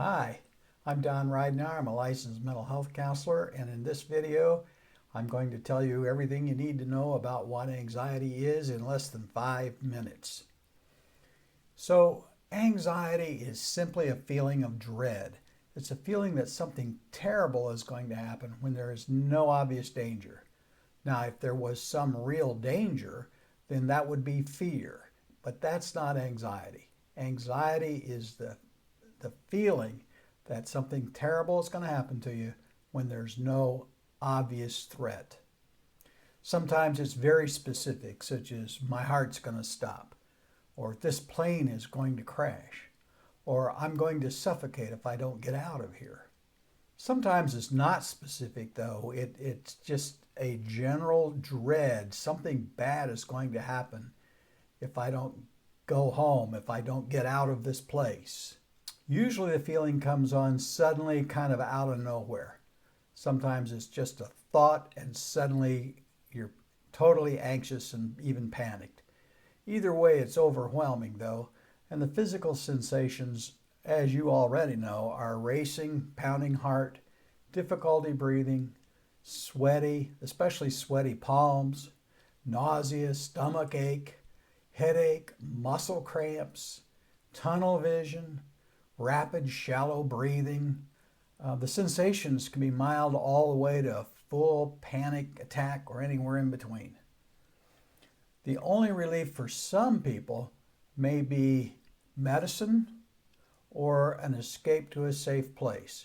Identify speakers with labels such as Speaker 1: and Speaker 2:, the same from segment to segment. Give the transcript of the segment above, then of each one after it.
Speaker 1: Hi, I'm Don Ridenour. I'm a licensed mental health counselor, and in this video, I'm going to tell you everything you need to know about what anxiety is in less than 5 minutes. So, anxiety is simply a feeling of dread. It's a feeling that something terrible is going to happen when there is no obvious danger. Now, if there was some real danger, then that would be fear, but that's not anxiety. Anxiety is the feeling that something terrible is going to happen to you when there's no obvious threat. Sometimes it's very specific, such as my heart's going to stop, or this plane is going to crash, or I'm going to suffocate if I don't get out of here. Sometimes it's not specific, though. It's just a general dread. Something bad is going to happen if I don't go home, if I don't get out of this place. Usually the feeling comes on suddenly, kind of out of nowhere. Sometimes it's just a thought and suddenly you're totally anxious and even panicked. Either way, it's overwhelming though, and the physical sensations, as you already know, are racing, pounding heart, difficulty breathing, sweaty, especially sweaty palms, nausea, stomach ache, headache, muscle cramps, tunnel vision, rapid, shallow breathing. The sensations can be mild all the way to a full panic attack or anywhere in between. The only relief for some people may be medicine or an escape to a safe place.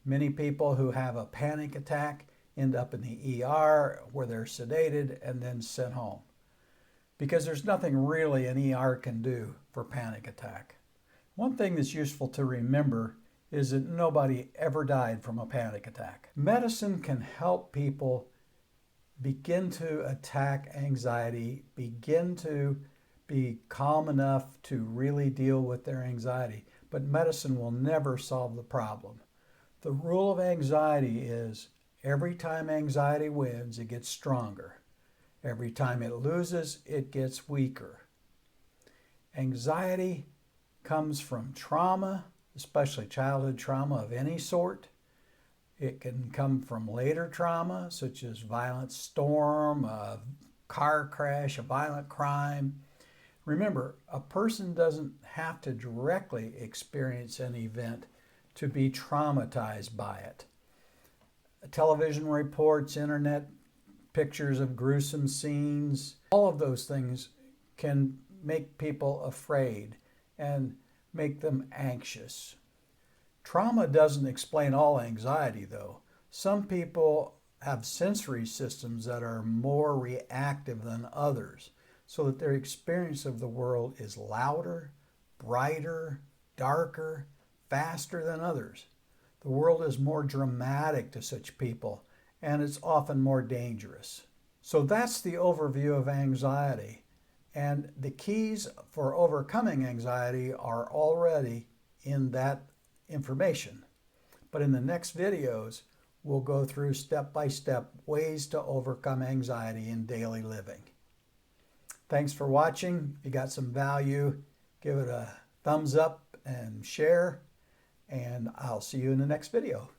Speaker 1: Many people who have a panic attack end up in the ER where they're sedated and then sent home because there's nothing really an ER can do for panic attack. One thing that's useful to remember is that nobody ever died from a panic attack. Medicine can help people begin to attack anxiety, begin to be calm enough to really deal with their anxiety, but medicine will never solve the problem. The rule of anxiety is every time anxiety wins, it gets stronger. Every time it loses, it gets weaker. Anxiety comes from trauma, especially childhood trauma of any sort. It can come from later trauma, such as violent storm, a car crash, a violent crime. Remember, a person doesn't have to directly experience an event to be traumatized by it. Television reports, internet pictures of gruesome scenes, all of those things can make people afraid and make them anxious. Trauma doesn't explain all anxiety, though. Some people have sensory systems that are more reactive than others, so that their experience of the world is louder, brighter, darker, faster than others. The world is more dramatic to such people, and it's often more dangerous. So that's the overview of anxiety. And the keys for overcoming anxiety are already in that information. But in the next videos, we'll go through step-by-step ways to overcome anxiety in daily living. Thanks for watching. If you got some value, give it a thumbs up and share, and I'll see you in the next video.